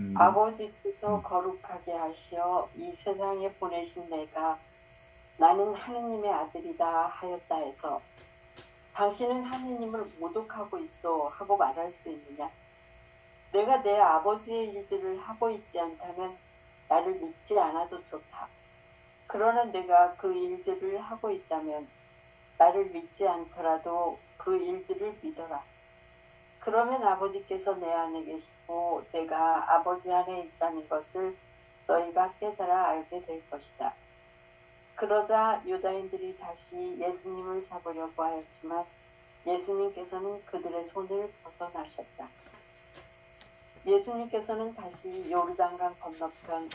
네. 아버지께서 거룩하게 하시어 이 세상에 보내신 내가 나는 하느님의 아들이다 하였다 해서 당신은 하느님을 모독하고 있어 하고 말할 수 있느냐? 내가 내 아버지의 일들을 하고 있지 않다면 나를 믿지 않아도 좋다. 그러나 내가 그 일들을 하고 있다면 나를 믿지 않더라도 그 일들을 믿어라. 그러면 아버지께서 내 안에 계시고 내가 아버지 안에 있다는 것을 너희가 깨달아 알게 될 것이다. 그러자 유다인들이 다시 예수님을 잡으려고 하였지만 예수님께서는 그들의 손을 벗어나셨다. 예수님께서는 다시 요르단강 건너편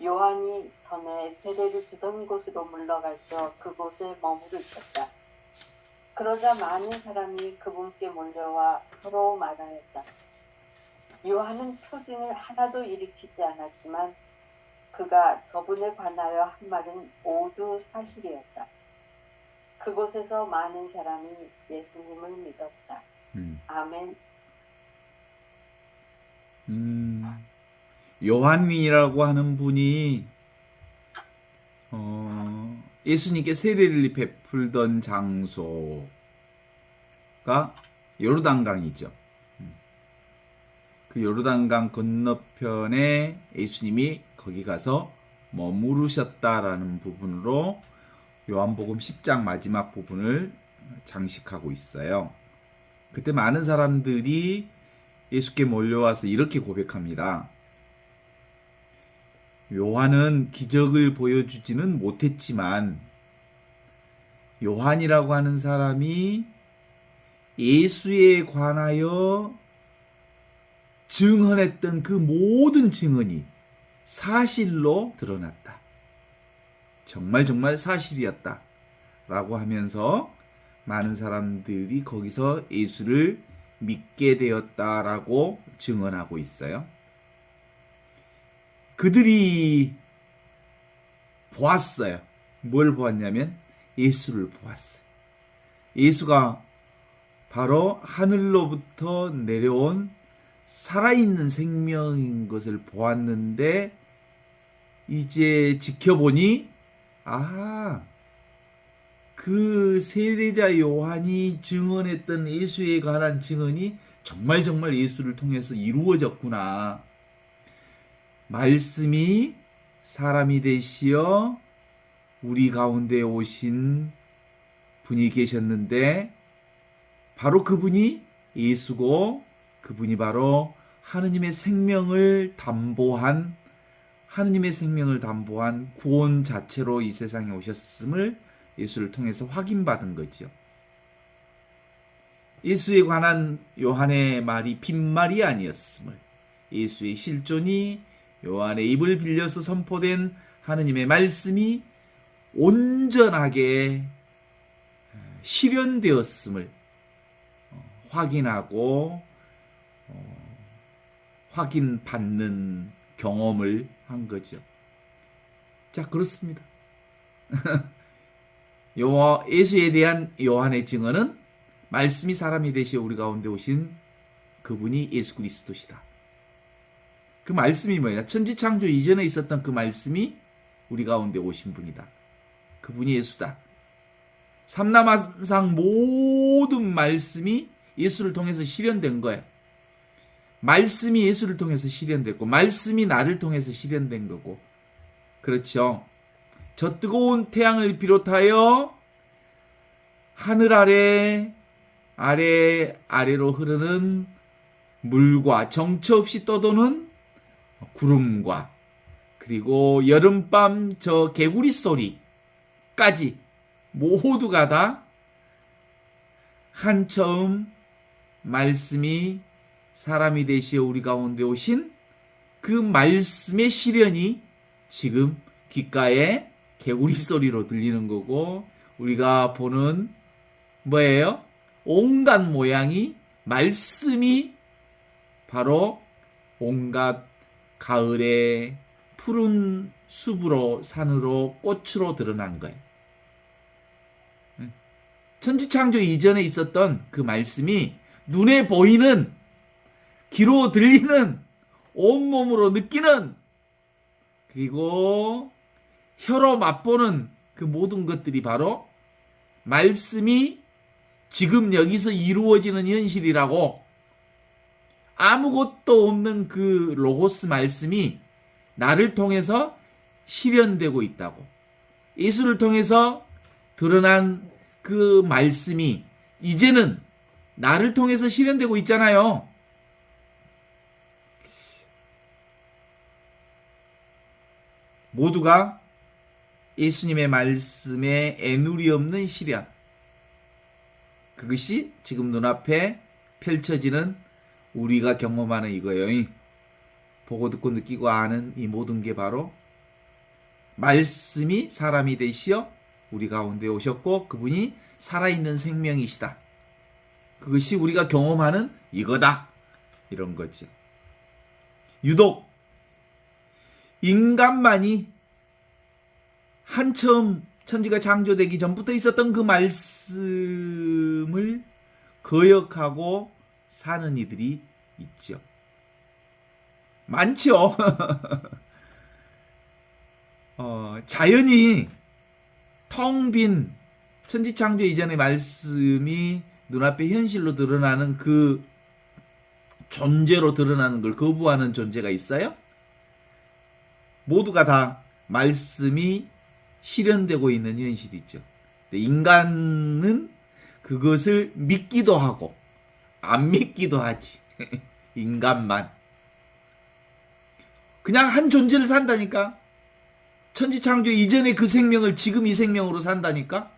요한이 전에 세례를 주던 곳으로 물러가셔 그곳에 머무르셨다. 그러자 많은 사람이 그분께 몰려와 서로 말하였다. 요한은 표징을 하나도 일으키지 않았지만 그가 저분에 관하여 한 말은 모두 사실이었다. 그곳에서 많은 사람이 예수님을 믿었다. 아멘. 요한이라고 하는 분이 예수님께 세례를 베풀던 장소가 요르단강이죠. 그 요르단강 건너편에 예수님이 거기 가서 머무르셨다라는 부분으로 요한복음 10장 마지막 부분을 장식하고 있어요. 그때 많은 사람들이 예수께 몰려와서 이렇게 고백합니다. 요한은 기적을 보여주지는 못했지만 요한이라고 하는 사람이 예수에 관하여 증언했던 그 모든 증언이 사실로 드러났다. 정말 사실이었다. 라고 하면서 많은 사람들이 거기서 예수를 믿게 되었다라고 증언하고 있어요. 그들이 보았어요. 뭘 보았냐면 예수를 보았어요. 예수가 바로 하늘로부터 내려온 살아있는 생명인 것을 보았는데 이제 지켜보니 그 세례자 요한이 증언했던 예수에 관한 증언이 정말 예수를 통해서 이루어졌구나. 말씀이 사람이 되시어 우리 가운데 오신 분이 계셨는데 바로 그분이 예수고 그분이 바로 하느님의 생명을 담보한 구원 자체로 이 세상에 오셨음을 예수를 통해서 확인받은 거죠. 예수에 관한 요한의 말이 빈말이 아니었음을, 예수의 실존이 요한의 입을 빌려서 선포된 하느님의 말씀이 온전하게 실현되었음을 확인하고 확인받는 경험을 한 거죠. 자, 그렇습니다. 예수에 대한 요한의 증언은 말씀이 사람이 되시어 우리 가운데 오신 그분이 예수 그리스도시다. 그 말씀이 뭐냐? 천지창조 이전에 있었던 그 말씀이 우리 가운데 오신 분이다. 그분이 예수다. 삼라만상 모든 말씀이 예수를 통해서 실현된 거예요. 말씀이 예수를 통해서 실현됐고 말씀이 나를 통해서 실현된 거고, 그렇죠. 저 뜨거운 태양을 비롯하여 하늘 아래로 흐르는 물과 정처 없이 떠도는 구름과 그리고 여름밤 저 개구리 소리까지 모두가 다 한처음 말씀이 사람이 되시어 우리 가운데 오신 그 말씀의 실현이 지금 귓가에 개구리 소리로 들리는 거고, 우리가 보는 뭐예요? 온갖 모양이 말씀이 바로 온갖 가을에 푸른 숲으로 산으로 꽃으로 드러난 거예요. 천지창조 이전에 있었던 그 말씀이 눈에 보이는 귀로 들리는 온몸으로 느끼는, 그리고 혀로 맛보는 그 모든 것들이 바로 말씀이 지금 여기서 이루어지는 현실이라고, 아무것도 없는 그 로고스 말씀이 나를 통해서 실현되고 있다고. 예수를 통해서 드러난 그 말씀이 이제는 나를 통해서 실현되고 있잖아요. 모두가 예수님의 말씀에 애누리 없는 실현, 그것이 지금 눈앞에 펼쳐지는 우리가 경험하는 이거예요. 보고 듣고 느끼고 아는 이 모든 게 바로 말씀이 사람이 되시어 우리 가운데 오셨고 그분이 살아있는 생명이시다. 그것이 우리가 경험하는 이거다. 이런 거죠. 유독 인간만이 한처음 천지가 창조되기 전부터 있었던 그 말씀을 거역하고 사는 이들이 있죠. 많죠. 자연이 텅 빈 천지창조 이전의 말씀이 눈앞에 현실로 드러나는 그 존재로 드러나는 걸 거부하는 존재가 있어요? 모두가 다 말씀이 실현되고 있는 현실이죠. 인간은 그것을 믿기도 하고 안 믿기도 하지. 인간만. 그냥 한 존재를 산다니까. 천지창조 이전의 그 생명을 지금 이 생명으로 산다니까.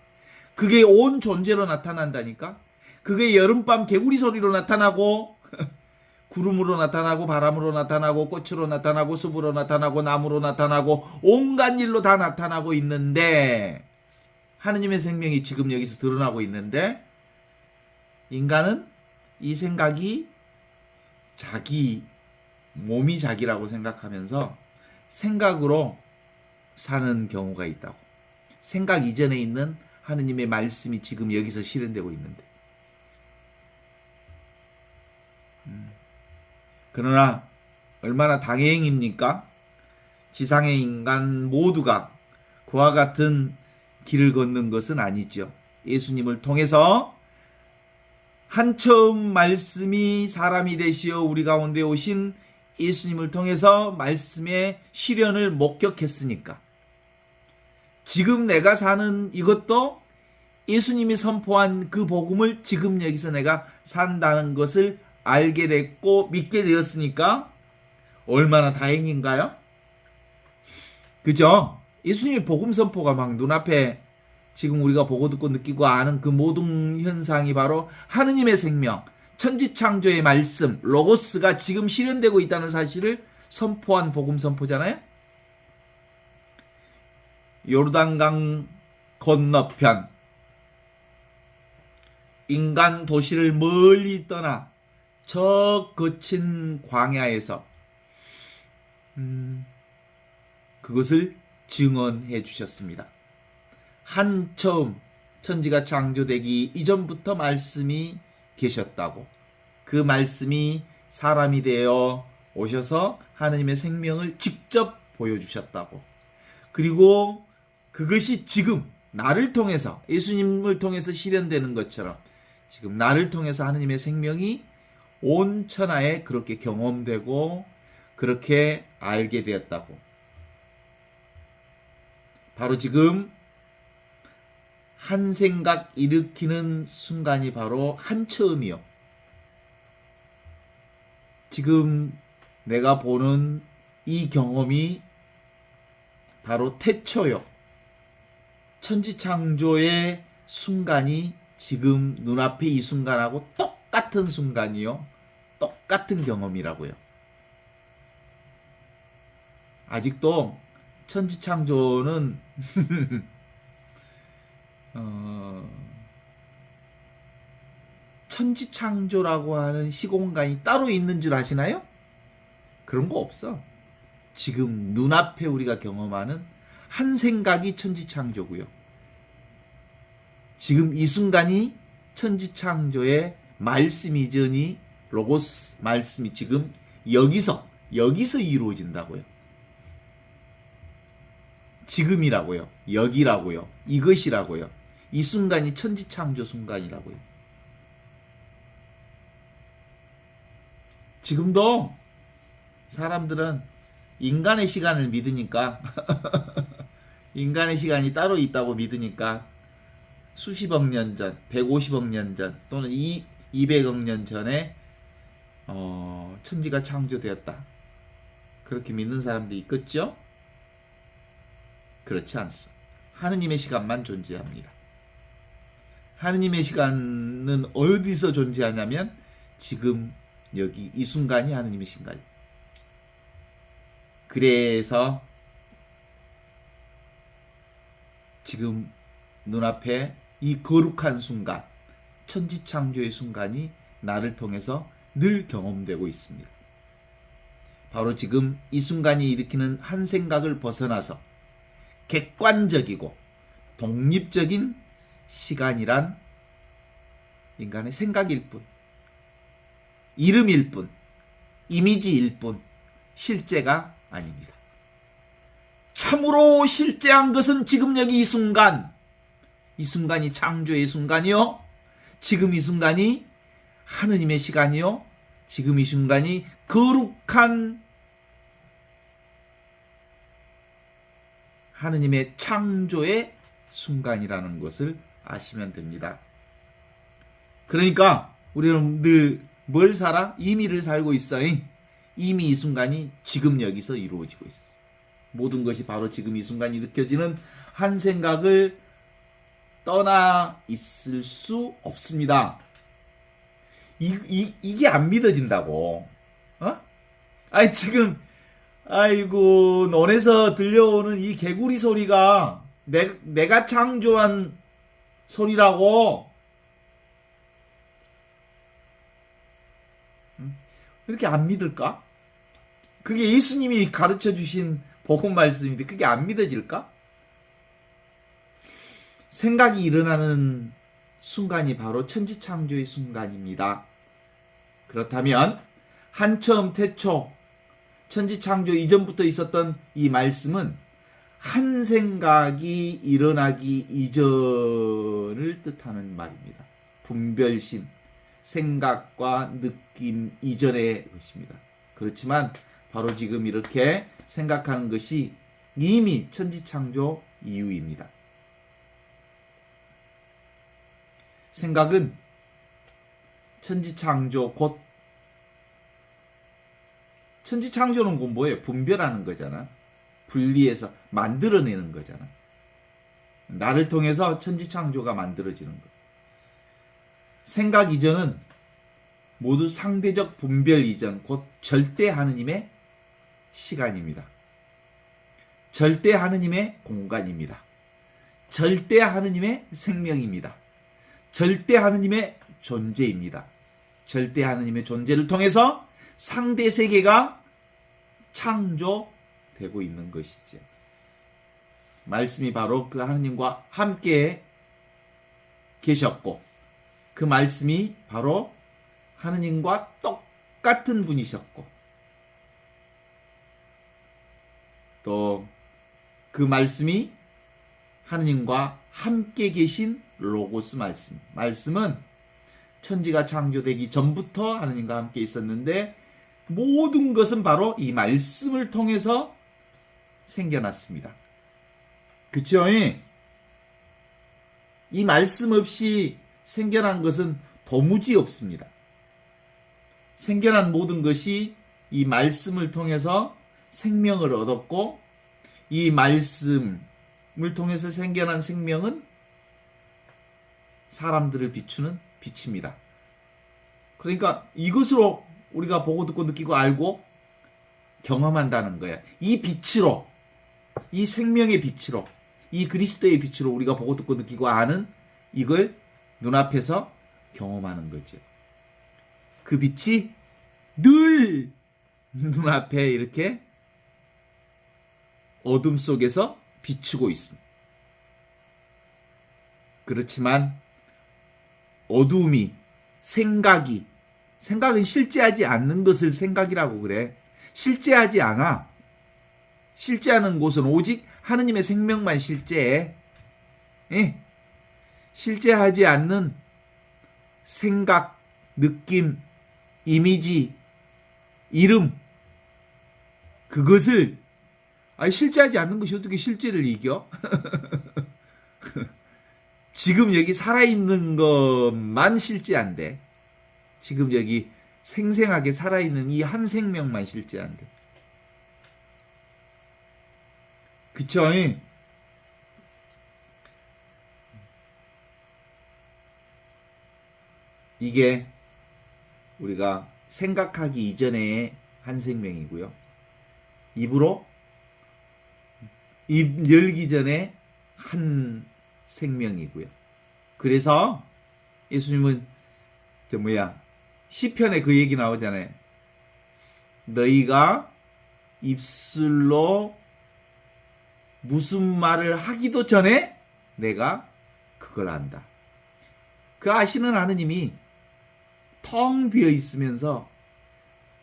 그게 온 존재로 나타난다니까. 그게 여름밤 개구리 소리로 나타나고 구름으로 나타나고 바람으로 나타나고 꽃으로 나타나고 숲으로 나타나고 나무로 나타나고 온갖 일로 다 나타나고 있는데, 하느님의 생명이 지금 여기서 드러나고 있는데, 인간은 이 생각이 자기 몸이 자기라고 생각하면서 생각으로 사는 경우가 있다고. 생각 이전에 있는 하느님의 말씀이 지금 여기서 실현되고 있는데. 그러나 얼마나 다행입니까? 지상의 인간 모두가 그와 같은 길을 걷는 것은 아니죠. 예수님을 통해서 한처음 말씀이 사람이 되시어 우리 가운데 오신 예수님을 통해서 말씀의 실현을 목격했으니까, 지금 내가 사는 이것도 예수님이 선포한 그 복음을 지금 여기서 내가 산다는 것을 알게 됐고 믿게 되었으니까 얼마나 다행인가요? 그죠? 예수님의 복음 선포가 막 눈앞에 지금 우리가 보고 듣고 느끼고 아는 그 모든 현상이 바로 하느님의 생명, 천지창조의 말씀, 로고스가 지금 실현되고 있다는 사실을 선포한 복음 선포잖아요? 요르단강 건너편, 인간 도시를 멀리 떠나 저 거친 광야에서 그것을 증언해 주셨습니다. 한처음 천지가 창조되기 이전부터 말씀이 계셨다고, 그 말씀이 사람이 되어 오셔서 하느님의 생명을 직접 보여주셨다고, 그리고 그것이 지금 나를 통해서, 예수님을 통해서 실현되는 것처럼 지금 나를 통해서 하느님의 생명이 온 천하에 그렇게 경험되고 그렇게 알게 되었다고. 바로 지금 한 생각 일으키는 순간이 바로 한처음이요. 지금 내가 보는 이 경험이 바로 태초요. 천지창조의 순간이 지금 눈앞에 이 순간하고 똑같은 순간이요. 똑같은 경험이라고요. 아직도 천지창조는 천지창조라고 하는 시공간이 따로 있는 줄 아시나요? 그런 거 없어. 지금 눈앞에 우리가 경험하는 한 생각이 천지창조고요. 지금 이 순간이 천지창조의 말씀 이전이 로고스 말씀이 지금 여기서 여기서 이루어진다고요. 지금이라고요. 여기라고요. 이것이라고요. 이 순간이 천지창조 순간이라고요. 지금도 사람들은 인간의 시간을 믿으니까 인간의 시간이 따로 있다고 믿으니까 수십억 년 전, 150억 년 전 또는 200억 년 전에 천지가 창조되었다. 그렇게 믿는 사람들이 있겠죠? 그렇지 않습니다. 하느님의 시간만 존재합니다. 하느님의 시간은 어디서 존재하냐면 지금 여기 이 순간이 하느님의 시간입니다. 그래서 지금 눈앞에 이 거룩한 순간, 천지창조의 순간이 나를 통해서 늘 경험되고 있습니다. 바로 지금 이 순간이 일으키는 한 생각을 벗어나서 객관적이고 독립적인 시간이란 인간의 생각일 뿐, 이름일 뿐, 이미지일 뿐, 실제가 아닙니다. 참으로 실제한 것은 지금 여기 이 순간이 창조의 순간이요. 지금 이 순간이 하느님의 시간이요. 지금 이 순간이 거룩한 하느님의 창조의 순간이라는 것을 아시면 됩니다. 그러니까 우리는 늘 뭘 살아? 이미를 살고 있어. 이미 이 순간이 지금 여기서 이루어지고 있어. 모든 것이 바로 지금 이 순간이 일으켜지는 한 생각을 떠나 있을 수 없습니다. 이게 안 믿어진다고. 아니 지금 아이고 논에서 들려오는 이 개구리 소리가 내가 창조한 소리라고. 이렇게 안 믿을까? 그게 예수님이 가르쳐 주신 복음 말씀인데 그게 안 믿어질까? 생각이 일어나는 순간이 바로 천지창조의 순간입니다. 그렇다면 한처음 태초 천지창조 이전부터 있었던 이 말씀은 한 생각이 일어나기 이전을 뜻하는 말입니다. 분별심, 생각과 느낌 이전의 것입니다. 그렇지만 바로 지금 이렇게 생각하는 것이 이미 천지창조 이후입니다. 생각은 천지창조 곧 천지창조는 곧 뭐예요? 분별하는 거잖아. 분리해서 만들어내는 거잖아. 나를 통해서 천지창조가 만들어지는 거. 생각 이전은 모두 상대적 분별 이전, 곧 절대 하느님의 시간입니다. 절대 하느님의 공간입니다. 절대 하느님의 생명입니다. 절대 하느님의 존재입니다. 절대 하느님의 존재를 통해서 상대 세계가 창조되고 있는 것이죠. 말씀이 바로 그 하느님과 함께 계셨고 그 말씀이 바로 하느님과 똑같은 분이셨고 또 그 말씀이 하느님과 함께 계신 로고스 말씀. 말씀은 천지가 창조되기 전부터 하느님과 함께 있었는데 모든 것은 바로 이 말씀을 통해서 생겨났습니다. 그쵸? 이 말씀 없이 생겨난 것은 도무지 없습니다. 생겨난 모든 것이 이 말씀을 통해서 생명을 얻었고 이 말씀을 통해서 생겨난 생명은 사람들을 비추는 빛입니다. 그러니까 이것으로 우리가 보고 듣고 느끼고 알고 경험한다는 거야. 이 빛으로, 이 생명의 빛으로, 이 그리스도의 빛으로 우리가 보고 듣고 느끼고 아는 이걸 눈앞에서 경험하는 거죠. 그 빛이 늘 눈앞에 이렇게 어둠 속에서 비추고 있습니다. 그렇지만 어둠이 생각은 실제하지 않는 것을 생각이라고 그래. 실제하지 않아. 실제하는 곳은 오직 하느님의 생명만 실제해. 예. 실제하지 않는 생각, 느낌, 이미지, 이름, 그것을 실제하지 않는 것이 어떻게 실제를 이겨? 지금 여기 살아있는 것만 실제한데, 지금 여기 생생하게 살아있는 이 한 생명만 실제한데. 그쵸? 이게 우리가 생각하기 이전의 한 생명이고요. 입으로 입 열기 전에 한 생명이고요. 그래서 예수님은 시편에 그 얘기 나오잖아요. 너희가 입술로 무슨 말을 하기도 전에 내가 그걸 안다. 그 아시는 하느님이 텅 비어 있으면서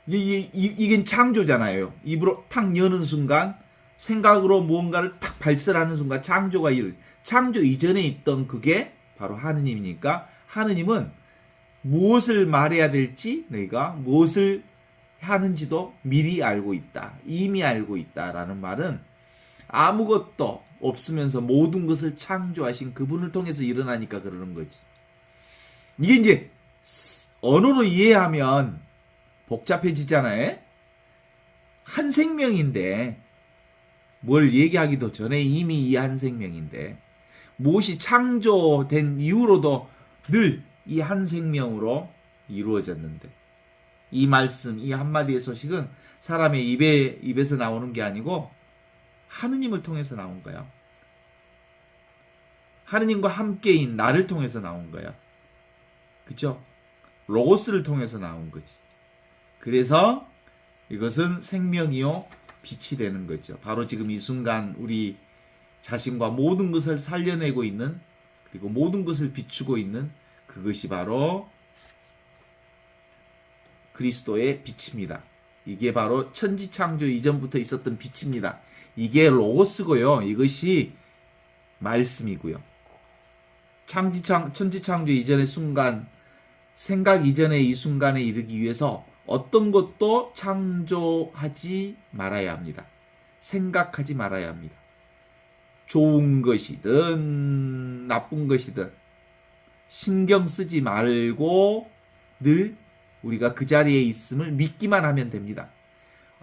이게 창조잖아요. 입으로 탁 여는 순간 생각으로 무언가를 탁 발설하는 순간 창조 이전에 있던 그게 바로 하느님이니까 하느님은 무엇을 말해야 될지 너희가 무엇을 하는지도 미리 알고 있다. 이미 알고 있다라는 말은 아무것도 없으면서 모든 것을 창조하신 그분을 통해서 일어나니까 그러는 거지. 이게 이제 언어로 이해하면 복잡해지잖아요. 한 생명인데 뭘 얘기하기도 전에 이미 이 한 생명인데 무엇이 창조된 이후로도 늘 이 한 생명으로 이루어졌는데 이 말씀, 이 한마디의 소식은 사람의 입에서 나오는 게 아니고 하느님을 통해서 나온 거야. 하느님과 함께인 나를 통해서 나온 거야. 그쵸? 로고스를 통해서 나온 거지. 그래서 이것은 생명이요 빛이 되는 거죠. 바로 지금 이 순간 우리 자신과 모든 것을 살려내고 있는, 그리고 모든 것을 비추고 있는 그것이 바로 그리스도의 빛입니다. 이게 바로 천지창조 이전부터 있었던 빛입니다. 이게 로고스고요. 이것이 말씀이고요. 천지창조 이전의 순간, 생각 이전의 이 순간에 이르기 위해서 어떤 것도 창조하지 말아야 합니다. 생각하지 말아야 합니다. 좋은 것이든 나쁜 것이든 신경 쓰지 말고 늘 우리가 그 자리에 있음을 믿기만 하면 됩니다.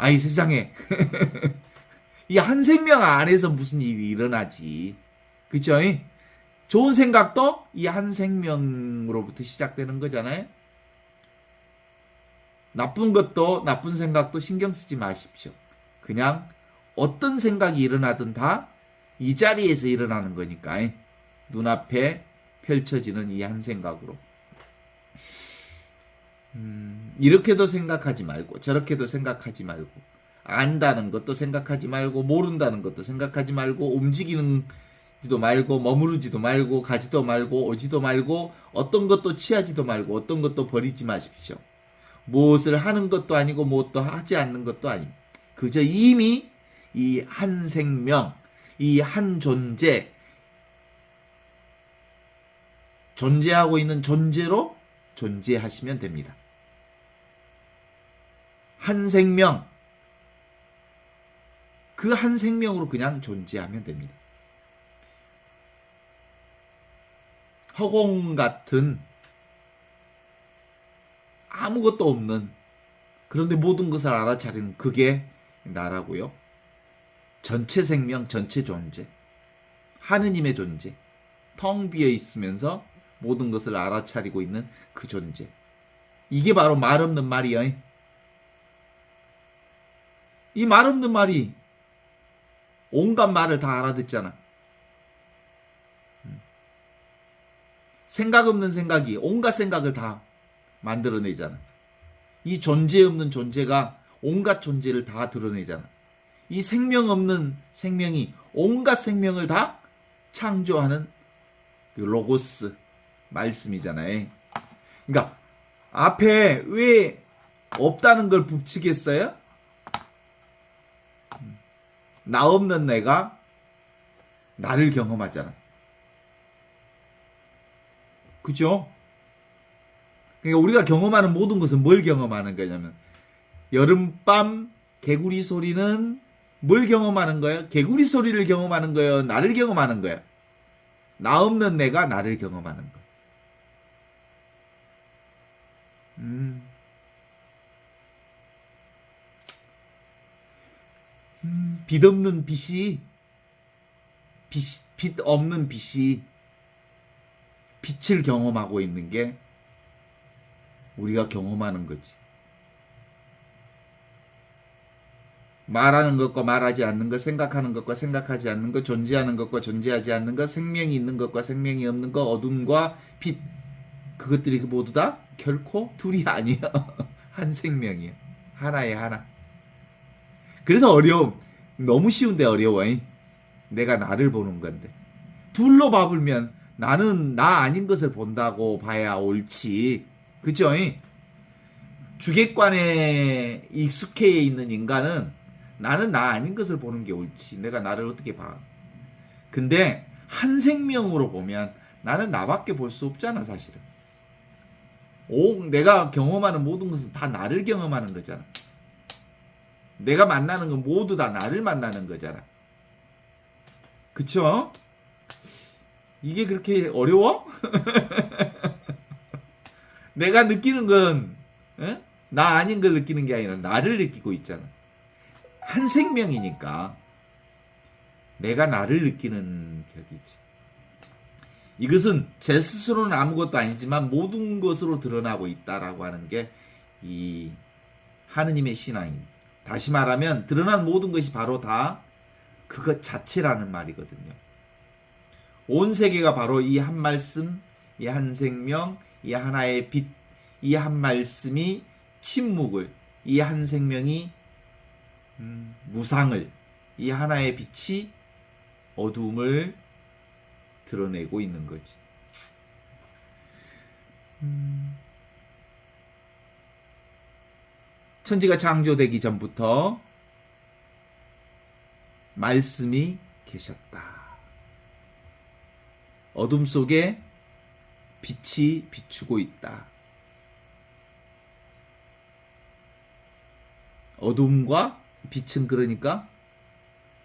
이 세상에 이 한 생명 안에서 무슨 일이 일어나지. 그쵸? 좋은 생각도 이 한 생명으로부터 시작되는 거잖아요. 나쁜 것도 나쁜 생각도 신경 쓰지 마십시오. 그냥 어떤 생각이 일어나든 다 이 자리에서 일어나는 거니까 눈앞에 펼쳐지는 이 한 생각으로 이렇게도 생각하지 말고 저렇게도 생각하지 말고 안다는 것도 생각하지 말고 모른다는 것도 생각하지 말고 움직이는지도 말고 머무르지도 말고 가지도 말고 오지도 말고 어떤 것도 취하지도 말고 어떤 것도 버리지 마십시오. 무엇을 하는 것도 아니고 무엇도 하지 않는 것도 아니고 그저 이미 이 한 생명, 이 한 존재하고 있는 존재로 존재하시면 됩니다. 한 생명, 그 한 생명으로 그냥 존재하면 됩니다. 허공 같은 아무것도 없는, 그런데 모든 것을 알아차리는 그게 나라고요. 전체 생명, 전체 존재, 하느님의 존재, 텅 비어 있으면서 모든 것을 알아차리고 있는 그 존재. 이게 바로 말 없는 말이야. 이 말 없는 말이 온갖 말을 다 알아듣잖아. 생각 없는 생각이 온갖 생각을 다 만들어내잖아. 이 존재 없는 존재가 온갖 존재를 다 드러내잖아. 이 생명 없는 생명이 온갖 생명을 다 창조하는 그 로고스 말씀이잖아요. 그러니까 앞에 왜 없다는 걸 붙이겠어요? 나 없는 내가 나를 경험하잖아. 그죠? 그러니까 우리가 경험하는 모든 것은 뭘 경험하는 거냐면 여름밤 개구리 소리는 뭘 경험하는 거예요? 개구리 소리를 경험하는 거예요? 나를 경험하는 거예요? 나 없는 내가 나를 경험하는 거예요. 빛 없는 빛 없는 빛이 빛을 경험하고 있는 게 우리가 경험하는 거지. 말하는 것과 말하지 않는 것, 생각하는 것과 생각하지 않는 것, 존재하는 것과 존재하지 않는 것, 생명이 있는 것과 생명이 없는 것, 어둠과 빛, 그것들이 모두 다 결코 둘이 아니야. 한 생명이야. 하나의 하나. 그래서 어려움. 너무 쉬운데 어려워. 내가 나를 보는 건데. 둘로 봐불면 나는 나 아닌 것을 본다고 봐야 옳지. 그죠? 주객관에 익숙해 있는 인간은 나는 나 아닌 것을 보는 게 옳지. 내가 나를 어떻게 봐. 근데 한 생명으로 보면 나는 나밖에 볼 수 없잖아, 사실은. 내가 경험하는 모든 것은 다 나를 경험하는 거잖아. 내가 만나는 건 모두 다 나를 만나는 거잖아. 그쵸? 이게 그렇게 어려워? 내가 느끼는 건 나 아닌 걸 느끼는 게 아니라 나를 느끼고 있잖아. 한 생명이니까 내가 나를 느끼는 격이지. 이것은 제 스스로는 아무것도 아니지만 모든 것으로 드러나고 있다라고 하는 게 이 하느님의 신앙입니다. 다시 말하면 드러난 모든 것이 바로 다 그것 자체라는 말이거든요. 온 세계가 바로 이 한 말씀, 이 한 생명, 이 하나의 빛, 이 한 말씀이 침묵을, 이 한 생명이 무상을, 이 하나의 빛이 어둠을 드러내고 있는 거지. 천지가 창조되기 전부터 말씀이 계셨다. 어둠 속에 빛이 비추고 있다. 어둠과 빛은 그러니까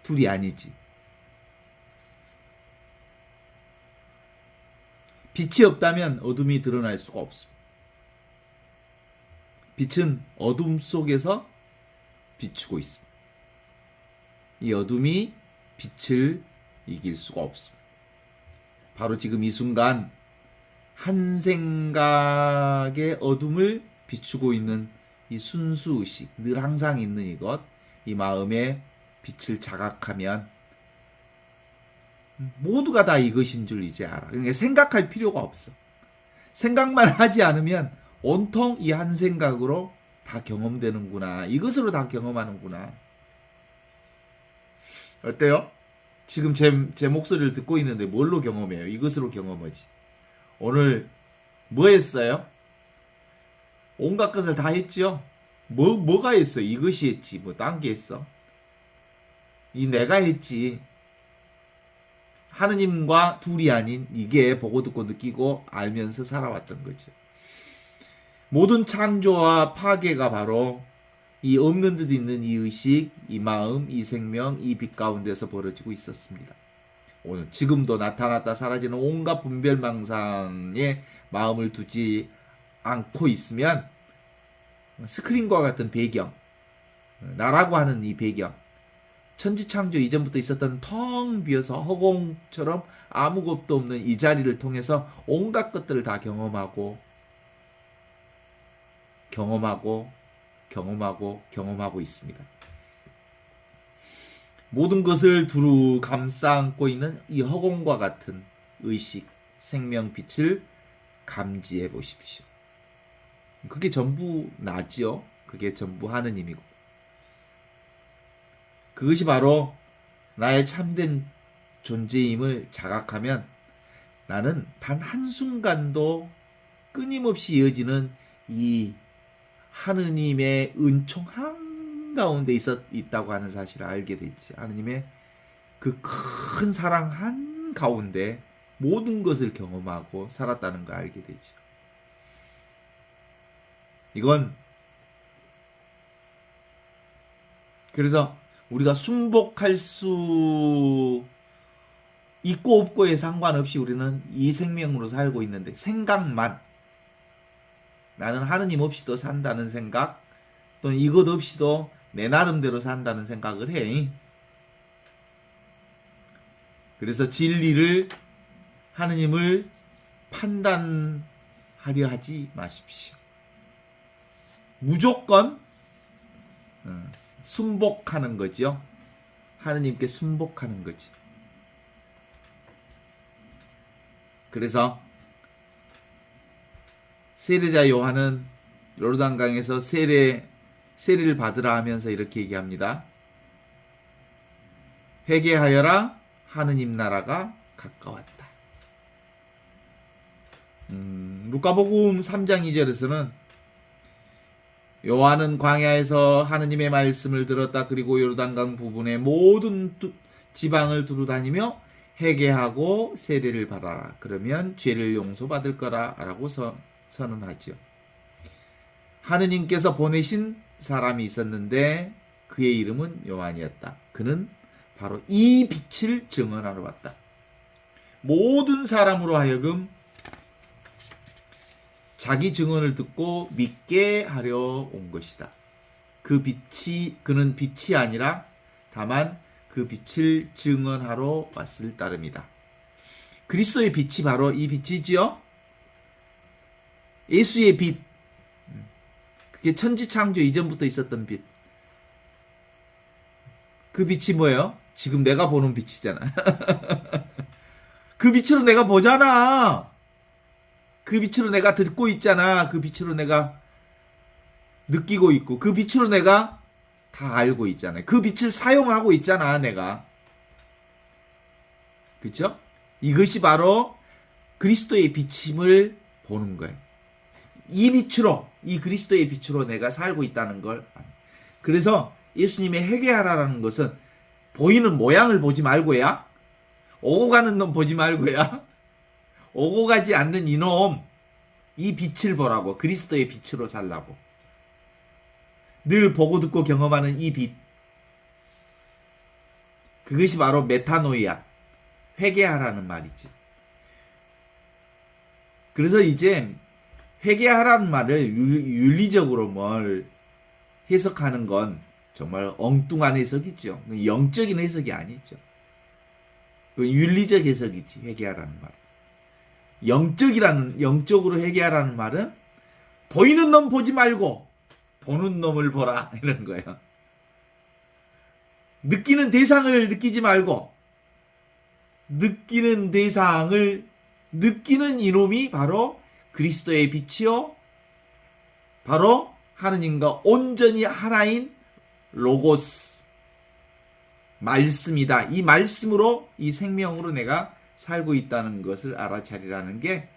둘이 아니지. 빛이 없다면 어둠이 드러날 수가 없습니다. 빛은 어둠 속에서 비추고 있습니다. 이 어둠이 빛을 이길 수가 없습니다. 바로 지금 이 순간 한 생각의 어둠을 비추고 있는 이 순수의식, 늘 항상 있는 이것, 이 마음의 빛을 자각하면 모두가 다 이것인 줄 이제 알아. 그러니까 생각할 필요가 없어. 생각만 하지 않으면 온통 이 한 생각으로 다 경험되는구나. 이것으로 다 경험하는구나. 어때요? 지금 제 목소리를 듣고 있는데 뭘로 경험해요? 이것으로 경험하지. 오늘 뭐 했어요? 온갖 것을 다 했죠? 뭐가 했어? 이것이 했지. 뭐 딴 게 했어? 이 내가 했지. 하느님과 둘이 아닌 이게 보고 듣고 느끼고 알면서 살아왔던 거죠. 모든 창조와 파괴가 바로 이 없는 듯 있는 이 의식, 이 마음, 이 생명, 이 빛 가운데서 벌어지고 있었습니다. 오늘 지금도 나타났다 사라지는 온갖 분별망상에 마음을 두지 않고 있으면 스크린과 같은 배경, 나라고 하는 이 배경, 천지창조 이전부터 있었던 텅 비어서 허공처럼 아무것도 없는 이 자리를 통해서 온갖 것들을 다 경험하고 있습니다. 모든 것을 두루 감싸 안고 있는 이 허공과 같은 의식, 생명, 빛을 감지해 보십시오. 그게 전부 나지요. 그게 전부 하느님이고. 그것이 바로 나의 참된 존재임을 자각하면 나는 단 한순간도 끊임없이 이어지는 이 하느님의 은총 한가운데 있다고 하는 사실을 알게 되지. 하느님의 그 큰 사랑 한가운데 모든 것을 경험하고 살았다는 걸 알게 되죠. 이건 그래서 우리가 순복할 수 있고 없고에 상관없이 우리는 이 생명으로 살고 있는데, 생각만, 나는 하느님 없이도 산다는 생각, 또는 이것 없이도 내 나름대로 산다는 생각을 해. 그래서 진리를, 하느님을 판단하려 하지 마십시오. 무조건 순복하는 거죠. 하느님께 순복하는 거지. 그래서 세례자 요한은 요르단강에서 세례를 받으라 하면서 이렇게 얘기합니다. 회개하여라, 하느님 나라가 가까웠다. 루카복음 3장 2절에서는 요한은 광야에서 하느님의 말씀을 들었다. 그리고 요르단강 부분의 모든 지방을 두루다니며 회개하고 세례를 받아라. 그러면 죄를 용서받을 거라 라고 선언하죠. 하느님께서 보내신 사람이 있었는데 그의 이름은 요한이었다. 그는 바로 이 빛을 증언하러 왔다. 모든 사람으로 하여금 자기 증언을 듣고 믿게 하려 온 것이다. 그는 빛이 아니라 다만 그 빛을 증언하러 왔을 따름이다. 그리스도의 빛이 바로 이 빛이지요. 예수의 빛. 그게 천지창조 이전부터 있었던 빛. 그 빛이 뭐예요? 지금 내가 보는 빛이잖아. 그 빛으로 내가 보잖아. 그 빛으로 내가 듣고 있잖아. 그 빛으로 내가 느끼고 있고, 그 빛으로 내가 다 알고 있잖아요. 그 빛을 사용하고 있잖아, 내가. 그렇죠? 이것이 바로 그리스도의 비침을 보는 거예요. 이 빛으로, 이 그리스도의 빛으로 내가 살고 있다는 걸. 그래서 예수님의 회개하라는 것은 보이는 모양을 보지 말고야, 오고 가는 놈 보지 말고야, 오고 가지 않는 이놈, 이 빛을 보라고. 그리스도의 빛으로 살라고. 늘 보고 듣고 경험하는 이 빛. 그것이 바로 메타노이아, 회개하라는 말이지. 그래서 이제 회개하라는 말을 윤리적으로 뭘 해석하는 건 정말 엉뚱한 해석이죠. 영적인 해석이 아니죠. 윤리적 해석이지, 회개하라는 말. 영적으로 회개하라는 말은 보이는 놈 보지 말고 보는 놈을 보라, 이런 거예요. 느끼는 대상을 느끼지 말고 느끼는 대상을 느끼는 이놈이 바로 그리스도의 빛이요, 바로 하느님과 온전히 하나인 로고스, 말씀이다. 이 말씀으로, 이 생명으로 내가 살고 있다는 것을 알아차리라는 게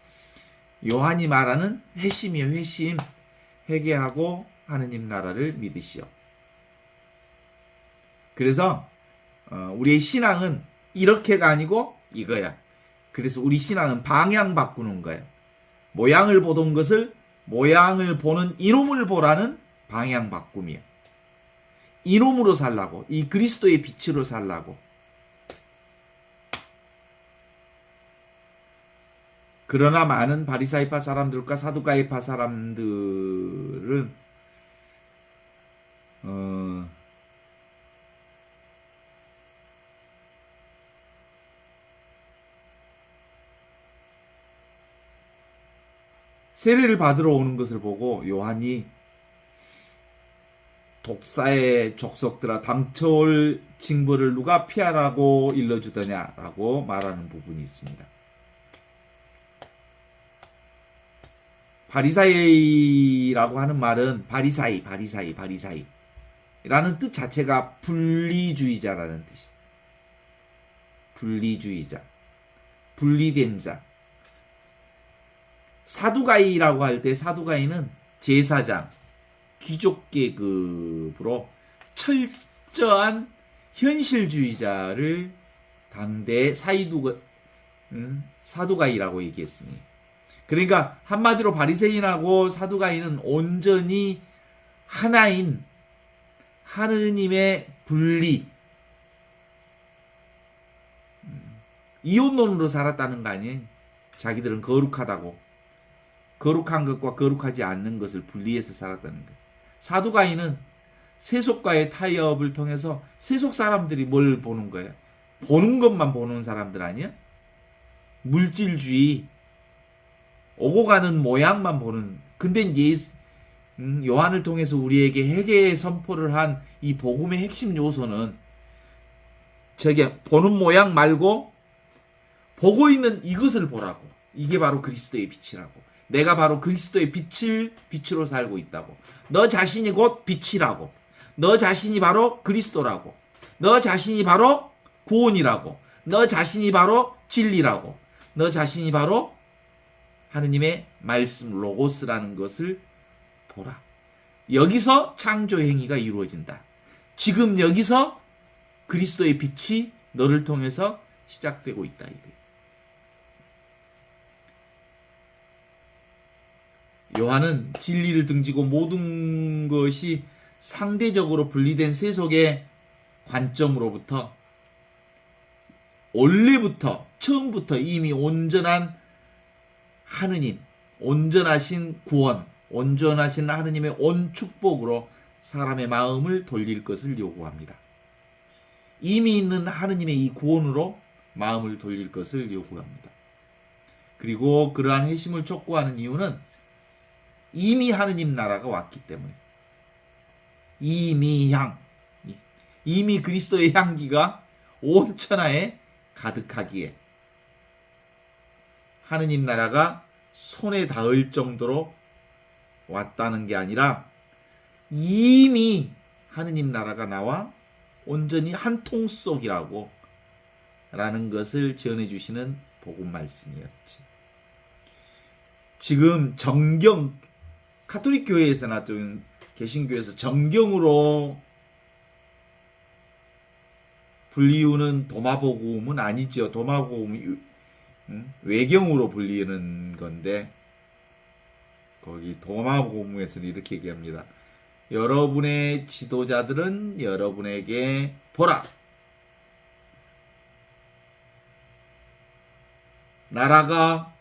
요한이 말하는 회심이에요. 회심. 회개하고 하느님 나라를 믿으시오. 그래서 우리의 신앙은 이렇게가 아니고 이거야. 그래서 우리 신앙은 방향 바꾸는 거예요. 모양을 보던 것을 모양을 보는 이놈을 보라는 방향 바꿈이에요. 이놈으로 살라고, 이 그리스도의 빛으로 살라고. 그러나 많은 바리사이파 사람들과 사두가이파 사람들은 세례를 받으러 오는 것을 보고 요한이 독사의 족속들아, 당초올 징벌을 누가 피하라고 일러주더냐라고 말하는 부분이 있습니다. 바리사이라고 하는 말은 바리사이라는 뜻 자체가 분리주의자라는 뜻이. 분리주의자, 분리된 자. 사두가이라고 할 때 사두가이는 제사장, 귀족 계급으로 철저한 현실주의자를 당대 사두가이라고 얘기했으니, 그러니까 한마디로 바리새인하고 사두가이는 온전히 하나인 하느님의 분리, 이혼론으로 살았다는 거 아니에요? 자기들은 거룩하다고, 거룩한 것과 거룩하지 않는 것을 분리해서 살았다는 거예요. 사두가이는 세속과의 타협을 통해서 세속 사람들이 뭘 보는 거예요? 보는 것만 보는 사람들 아니야? 물질주의, 오고 가는 모양만 보는. 근데 요한을 통해서 우리에게 회개의 선포를 한 이 복음의 핵심 요소는 저게 보는 모양 말고 보고 있는 이것을 보라고. 이게 바로 그리스도의 빛이라고. 내가 바로 그리스도의 빛으로 살고 있다고. 너 자신이 곧 빛이라고. 너 자신이 바로 그리스도라고. 너 자신이 바로 구원이라고. 너 자신이 바로 진리라고. 너 자신이 바로 하느님의 말씀 로고스라는 것을 보라. 여기서 창조 행위가 이루어진다. 지금 여기서 그리스도의 빛이 너를 통해서 시작되고 있다. 요한은 진리를 등지고 모든 것이 상대적으로 분리된 세속의 관점으로부터 원래부터 처음부터 이미 온전한 하느님, 온전하신 구원, 온전하신 하느님의 온 축복으로 사람의 마음을 돌릴 것을 요구합니다. 이미 있는 하느님의 이 구원으로 마음을 돌릴 것을 요구합니다. 그리고 그러한 회심을 촉구하는 이유는 이미 하느님 나라가 왔기 때문에, 이미 그리스도의 향기가 온 천하에 가득하기에, 하느님 나라가 손에 닿을 정도로 왔다는 게 아니라 이미 하느님 나라가 나와 온전히 한 통 속이라고 라는 것을 전해주시는 복음 말씀이었지. 지금 정경, 가톨릭 교회에서나 좀 개신교에서 정경으로 불리우는 도마복음은 아니죠. 도마복음이 외경으로 불리는 건데, 거기 도마복음에서는 이렇게 얘기합니다. 여러분의 지도자들은 여러분에게 보라, 나라가,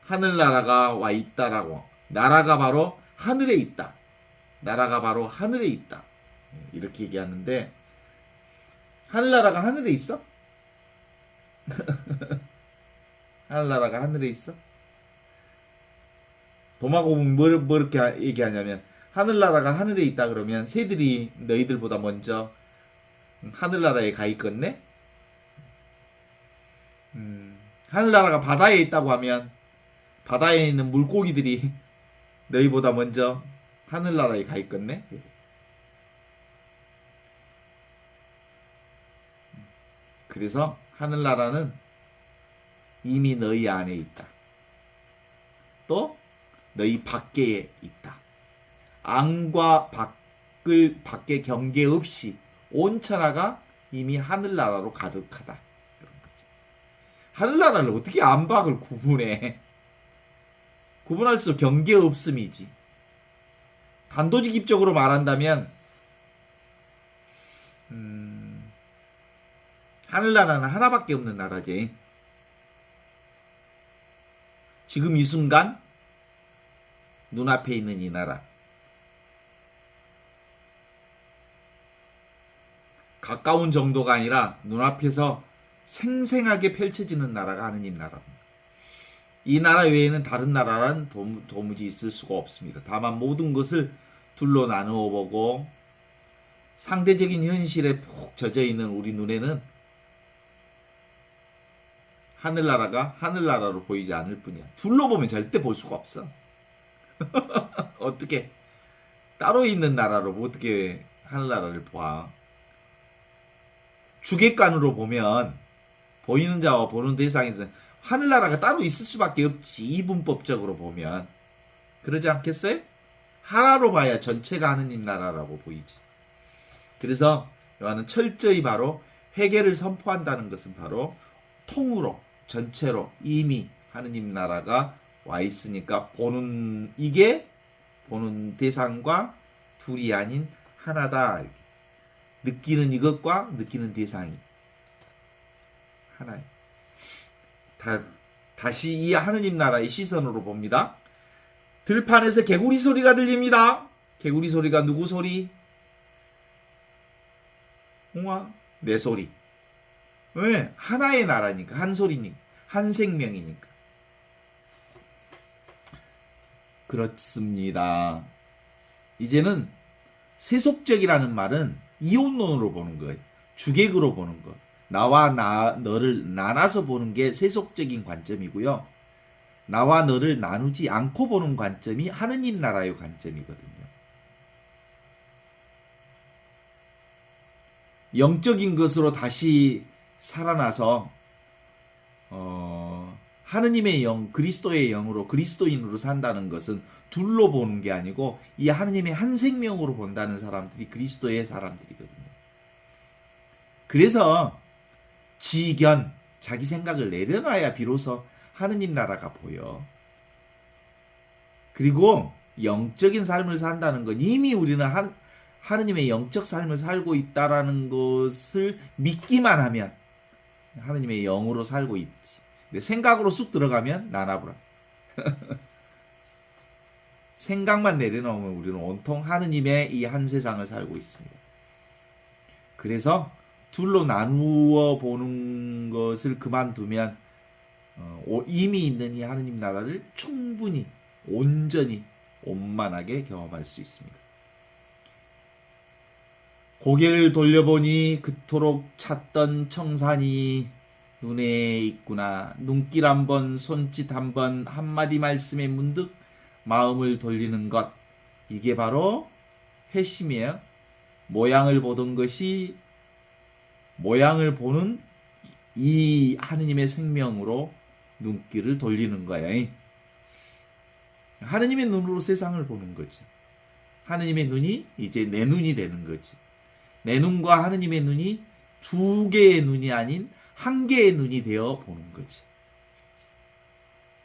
하늘나라가 와 있다라고. 나라가 바로 하늘에 있다. 나라가 바로 하늘에 있다. 이렇게 얘기하는데, 하늘나라가 하늘에 있어? 하늘나라가 하늘에 있어? 도마복음은 뭐 이렇게 얘기하냐면, 하늘나라가 하늘에 있다 그러면 새들이 너희들보다 먼저 하늘나라에 가 있겠네? 하늘나라가 바다에 있다고 하면 바다에 있는 물고기들이 너희보다 먼저 하늘나라에 가 있겠네? 그래서 하늘나라는 이미 너희 안에 있다. 또 너희 밖에 있다. 안과 밖의 경계 없이 온 천하가 이미 하늘나라로 가득하다. 이런 거지. 하늘나라를 어떻게 안팎을 구분해? 구분할 수 경계 없음이지. 단도직입적으로 말한다면 하늘나라는 하나밖에 없는 나라지. 지금 이 순간 눈앞에 있는 이 나라, 가까운 정도가 아니라 눈앞에서 생생하게 펼쳐지는 나라가 하느님 나라입니다. 이 나라 외에는 다른 나라란 도무지 있을 수가 없습니다. 다만 모든 것을 둘로 나누어 보고 상대적인 현실에 푹 젖어 있는 우리 눈에는 하늘나라가 하늘나라로 보이지 않을 뿐이야. 둘로 보면 절대 볼 수가 없어. 어떻게 따로 있는 나라로 어떻게 하늘나라를 봐? 주객관으로 보면 보이는 자와 보는 대상에서 하늘나라가 따로 있을 수밖에 없지. 이분법적으로 보면 그러지 않겠어요? 하나로 봐야 전체가 하느님 나라라고 보이지. 그래서 요한은 철저히 바로 회개를 선포한다는 것은 바로 통으로 전체로 이미 하느님 나라가 와 있으니까 이게 보는 대상과 둘이 아닌 하나다. 느끼는 이것과 느끼는 대상이 하나예요. 다시 이 하느님 나라의 시선으로 봅니다. 들판에서 개구리 소리가 들립니다. 개구리 소리가 누구 소리? 내 소리. 왜? 하나의 나라니까, 한 소리니까, 한 생명이니까. 그렇습니다. 이제는 세속적이라는 말은 이혼론으로 보는 거예요. 주객으로 보는 것. 나와 너를 나눠서 보는 게 세속적인 관점이고요. 나와 너를 나누지 않고 보는 관점이 하느님 나라의 관점이거든요. 영적인 것으로 다시 살아나서 하느님의 영, 그리스도의 영으로 그리스도인으로 산다는 것은 둘로 보는 게 아니고 이 하느님의 한 생명으로 본다는 사람들이 그리스도의 사람들이거든요. 그래서 지견, 자기 생각을 내려놔야 비로소 하느님 나라가 보여. 그리고 영적인 삶을 산다는 건 이미 우리는 하느님의 영적 삶을 살고 있다라는 것을 믿기만 하면 하느님의 영으로 살고 있지. 근데 생각으로 쑥 들어가면 나나브라. 생각만 내려놓으면 우리는 온통 하느님의 이 한 세상을 살고 있습니다. 그래서 둘로 나누어 보는 것을 그만두면 이미 있는 이 하느님 나라를 충분히 온전히 원만하게 경험할 수 있습니다. 고개를 돌려보니 그토록 찾던 청산이 눈에 있구나. 눈길 한번, 손짓 한번, 한마디 말씀에 문득 마음을 돌리는 것. 이게 바로 회심이에요. 모양을 보던 것이 모양을 보는 이 하느님의 생명으로 눈길을 돌리는 거예요. 하느님의 눈으로 세상을 보는 거지. 하느님의 눈이 이제 내 눈이 되는 거지. 내 눈과 하느님의 눈이 두 개의 눈이 아닌 한 개의 눈이 되어 보는 거지.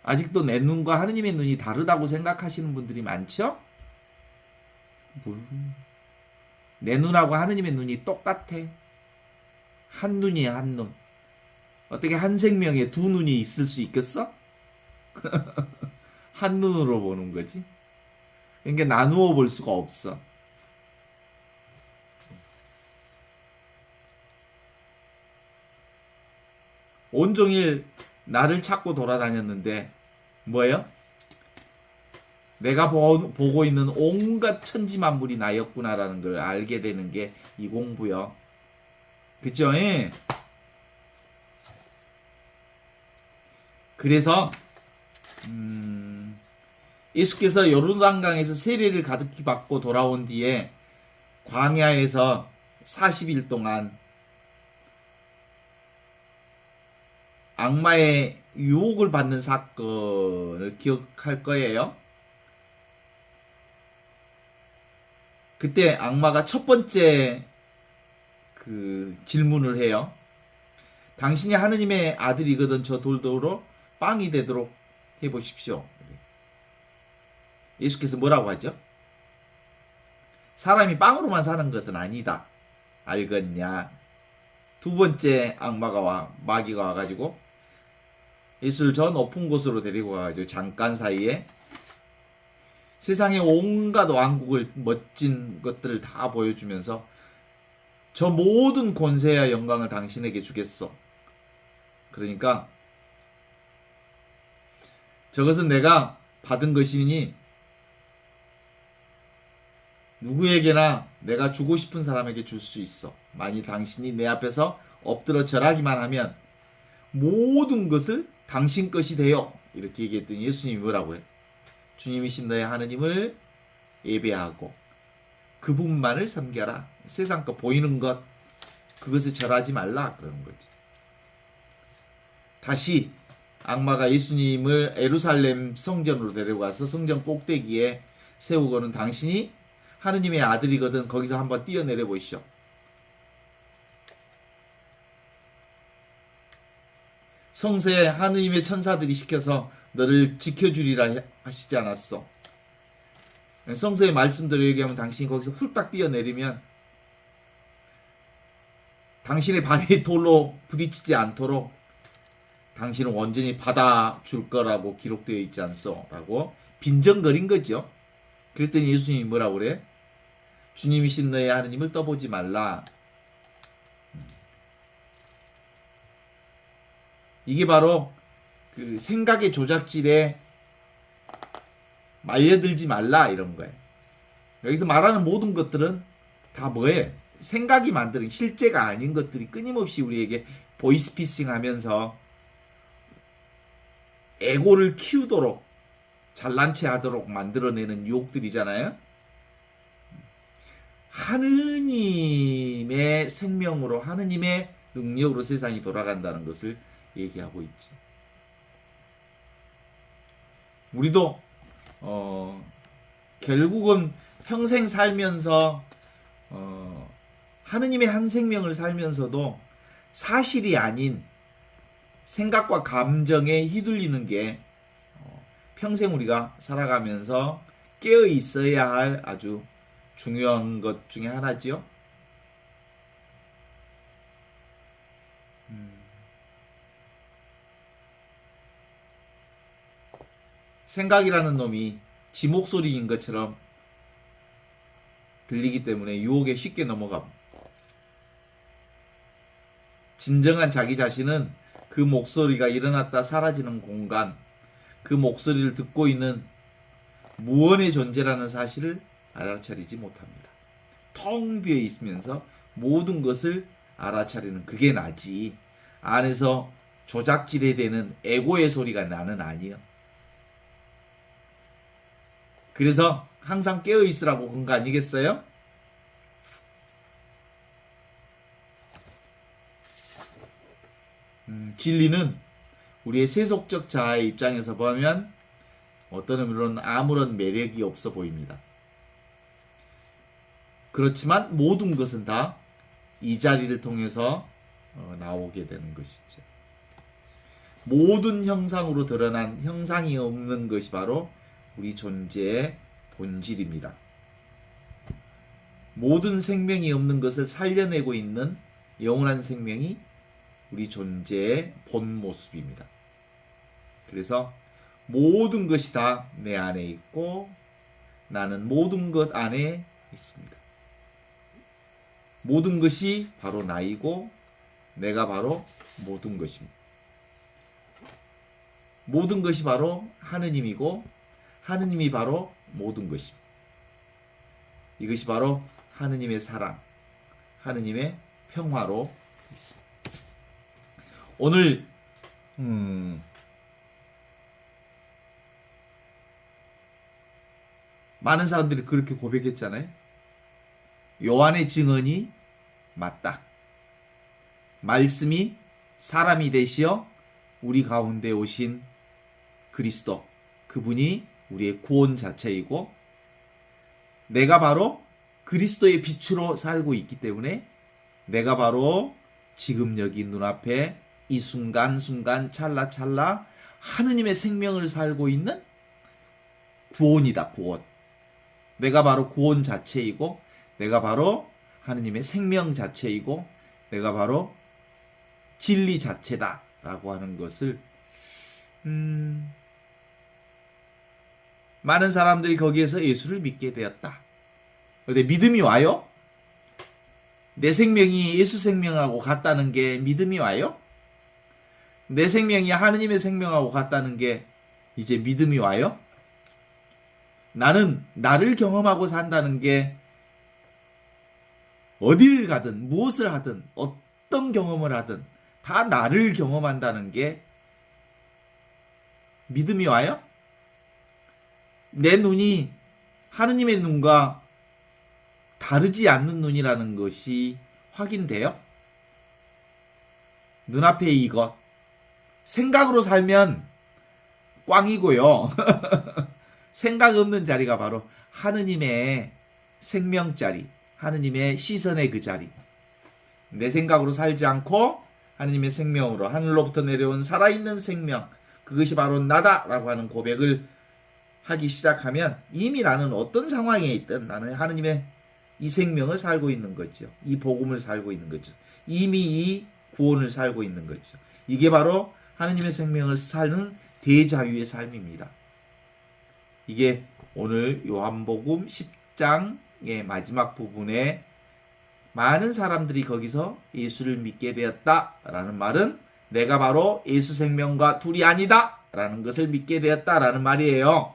아직도 내 눈과 하느님의 눈이 다르다고 생각하시는 분들이 많죠? 내 눈하고 하느님의 눈이 똑같아. 한 눈이야, 한 눈. 어떻게 한 생명에 두 눈이 있을 수 있겠어? 한 눈으로 보는 거지. 그러니까 나누어 볼 수가 없어. 온종일 나를 찾고 돌아다녔는데 뭐예요? 내가 보고 있는 온갖 천지만물이 나였구나라는 걸 알게 되는 게 이 공부요. 그죠? 예. 그래서 예수께서 요르단강에서 세례를 가득히 받고 돌아온 뒤에 광야에서 40일 동안 악마의 유혹을 받는 사건을 기억할 거예요. 그때 악마가 첫 번째 그 질문을 해요. 당신이 하느님의 아들이거든 저 돌도로 빵이 되도록 해보십시오. 예수께서 뭐라고 하죠? 사람이 빵으로만 사는 것은 아니다. 알겠냐? 두 번째 마귀가 와가지고 예수를 저 높은 곳으로 데리고 가가지고 잠깐 사이에 세상의 온갖 왕국을 멋진 것들을 다 보여주면서 저 모든 권세와 영광을 당신에게 주겠어. 그러니까 저것은 내가 받은 것이니 누구에게나 내가 주고 싶은 사람에게 줄 수 있어. 만일 당신이 내 앞에서 엎드려 절하기만 하면 모든 것을 당신 것이 돼요. 이렇게 얘기했더니 예수님이 뭐라고 해? 주님이신 너의 하느님을 예배하고 그분만을 섬겨라. 세상 거 보이는 것 그것을 절하지 말라 그러는 거지. 다시 악마가 예수님을 예루살렘 성전으로 데려가서 성전 꼭대기에 세우고는 당신이 하느님의 아들이거든 거기서 한번 뛰어내려 보시오. 성서에 하느님의 천사들이 시켜서 너를 지켜주리라 하시지 않았어. 성서의 말씀대로 얘기하면 당신이 거기서 훌딱 뛰어내리면 당신의 발이 돌로 부딪히지 않도록 당신은 온전히 받아줄 거라고 기록되어 있지 않소? 라고 빈정거린 거죠. 그랬더니 예수님이 뭐라고 그래? 주님이신 너의 하느님을 떠보지 말라. 이게 바로 그 생각의 조작질에 말려들지 말라 이런 거예요. 여기서 말하는 모든 것들은 다 뭐예요? 생각이 만드는 실제가 아닌 것들이 끊임없이 우리에게 보이스피싱 하면서 에고를 키우도록 잘난 체 하도록 만들어내는 유혹들이잖아요. 하느님의 생명으로 하느님의 능력으로 세상이 돌아간다는 것을 얘기하고 있죠. 우리도 결국은 평생 살면서 하느님의 한 생명을 살면서도 사실이 아닌 생각과 감정에 휘둘리는 게 평생 우리가 살아가면서 깨어 있어야 할 아주 중요한 것 중에 하나지요. 생각이라는 놈이 지 목소리인 것처럼 들리기 때문에 유혹에 쉽게 넘어갑니다. 진정한 자기 자신은 그 목소리가 일어났다 사라지는 공간, 그 목소리를 듣고 있는 무언의 존재라는 사실을 알아차리지 못합니다. 텅 비어 있으면서 모든 것을 알아차리는 그게 나지, 안에서 조작질에 대는 에고의 소리가 나는 아니요. 그래서 항상 깨어 있으라고 그런 거 아니겠어요? 진리는 우리의 세속적 자아의 입장에서 보면 어떤 의미로는 아무런 매력이 없어 보입니다. 그렇지만 모든 것은 다 이 자리를 통해서 나오게 되는 것이죠. 모든 형상으로 드러난 형상이 없는 것이 바로 우리 존재의 본질입니다. 모든 생명이 없는 것을 살려내고 있는 영원한 생명이 우리 존재의 본 모습입니다. 그래서 모든 것이 다 내 안에 있고 나는 모든 것 안에 있습니다. 모든 것이 바로 나이고 내가 바로 모든 것입니다. 모든 것이 바로 하느님이고 하느님이 바로 모든 것입니다. 이것이 바로 하느님의 사랑, 하느님의 평화로 있습니다. 오늘 많은 사람들이 그렇게 고백했잖아요. 요한의 증언이 맞다. 말씀이 사람이 되시어 우리 가운데 오신 그리스도, 그분이 우리의 구원 자체이고 내가 바로 그리스도의 빛으로 살고 있기 때문에 내가 바로 지금 여기 눈앞에 이 순간순간 찰나찰나 하느님의 생명을 살고 있는 구원이다. 구원. 내가 바로 구원 자체이고 내가 바로 하느님의 생명 자체이고 내가 바로 진리 자체다 라고 하는 것을 많은 사람들이 거기에서 예수를 믿게 되었다. 그런데 믿음이 와요? 내 생명이 예수 생명하고 같다는 게 믿음이 와요? 내 생명이 하느님의 생명하고 같다는 게 이제 믿음이 와요? 나는 나를 경험하고 산다는 게 어딜 가든 무엇을 하든 어떤 경험을 하든 다 나를 경험한다는 게 믿음이 와요? 내 눈이 하느님의 눈과 다르지 않는 눈이라는 것이 확인돼요? 눈앞에 이것 생각으로 살면 꽝이고요. 생각 없는 자리가 바로 하느님의 생명 자리, 하느님의 시선의 그 자리. 내 생각으로 살지 않고 하느님의 생명으로 하늘로부터 내려온 살아있는 생명, 그것이 바로 나다라고 하는 고백을 하기 시작하면 이미 나는 어떤 상황에 있든 나는 하느님의 이 생명을 살고 있는 거죠. 이 복음을 살고 있는 거죠. 이미 이 구원을 살고 있는 거죠. 이게 바로 하느님의 생명을 사는 대자유의 삶입니다. 이게 오늘 요한복음 10장의 마지막 부분에 많은 사람들이 거기서 예수를 믿게 되었다라는 말은 내가 바로 예수 생명과 둘이 아니다 라는 것을 믿게 되었다라는 말이에요.